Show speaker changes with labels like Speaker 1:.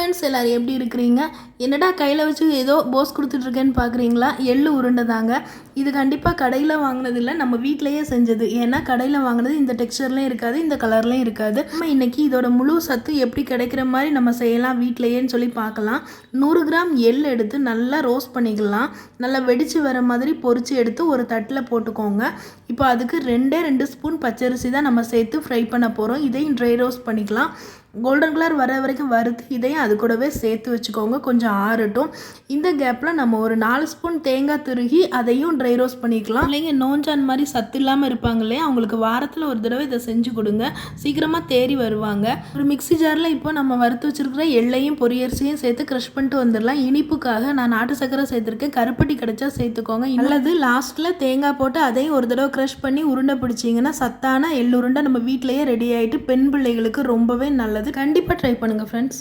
Speaker 1: Friends, எல்லோரும் எப்படி இருக்கிறீங்க? என்னடா கையில் வச்சு ஏதோ போஸ் கொடுத்துட்ருக்கேன்னு பார்க்குறீங்களா? எள்ளு உருண்டை தாங்க. இது கண்டிப்பாக கடையில் வாங்கினது இல்லை, நம்ம வீட்டிலையே செஞ்சது. ஏன்னா கடையில் வாங்கினது இந்த டெக்ஸ்சர்லேயும் இருக்காது, இந்த கலர்லேயும் இருக்காது. நம்ம இன்றைக்கி இதோட முழு சத்து எப்படி கிடைக்கிற மாதிரி நம்ம செய்யலாம் வீட்டிலையேன்னு சொல்லி பார்க்கலாம். 100 கிராம் எள் எடுத்து நல்லா ரோஸ்ட் பண்ணிக்கலாம். நல்லா வெடித்து வர மாதிரி பொரித்து எடுத்து ஒரு தட்டில் போட்டுக்கோங்க. இப்போ அதுக்கு 2 ஸ்பூன் பச்சரிசி தான் நம்ம சேர்த்து ஃப்ரை பண்ண போகிறோம். இதையும் ட்ரை ரோஸ்ட் பண்ணிக்கலாம். கோல்டன் கலர் வர வரைக்கும் வறுத்து இதையும் அது கூடவே சேர்த்து வச்சுக்கோங்க, கொஞ்சம் ஆறட்டும். இந்த கேப்பில் நம்ம ஒரு 4 ஸ்பூன் தேங்காய் துருகி அதையும் ட்ரை ரோஸ்ட் பண்ணிக்கலாம். இல்லைங்க நோஞ்சான் மாதிரி சத்து இல்லாமல் இருப்பாங்க இல்லையா, அவங்களுக்கு வாரத்தில் ஒரு தடவை இதை செஞ்சு கொடுங்க, சீக்கிரமாக தேறி வருவாங்க. ஒரு மிக்சி ஜாரில் இப்போ நம்ம வறுத்து வச்சுருக்கிற எள்ளையும் பொரியரிசியும் சேர்த்து க்ரஷ் பண்ணிட்டு வந்துடலாம். இனிப்புக்காக நான் நாட்டு சக்கரை சேர்த்துருக்கேன், கருப்பட்டி கிடைச்சா சேர்த்துக்கோங்க. அல்லது லாஸ்ட்டில் தேங்காய் போட்டு அதையும் ஒரு தடவை க்ரஷ் பண்ணி உருண்டை பிடிச்சிங்கன்னா சத்தான எள்ளுருண்டை நம்ம வீட்டிலேயே ரெடி ஆகிட்டு பெண் பிள்ளைகளுக்கு ரொம்பவே நல்லது. கண்டிப்பாக ட்ரை பண்ணுங்கள் ஃப்ரெண்ட்ஸ்.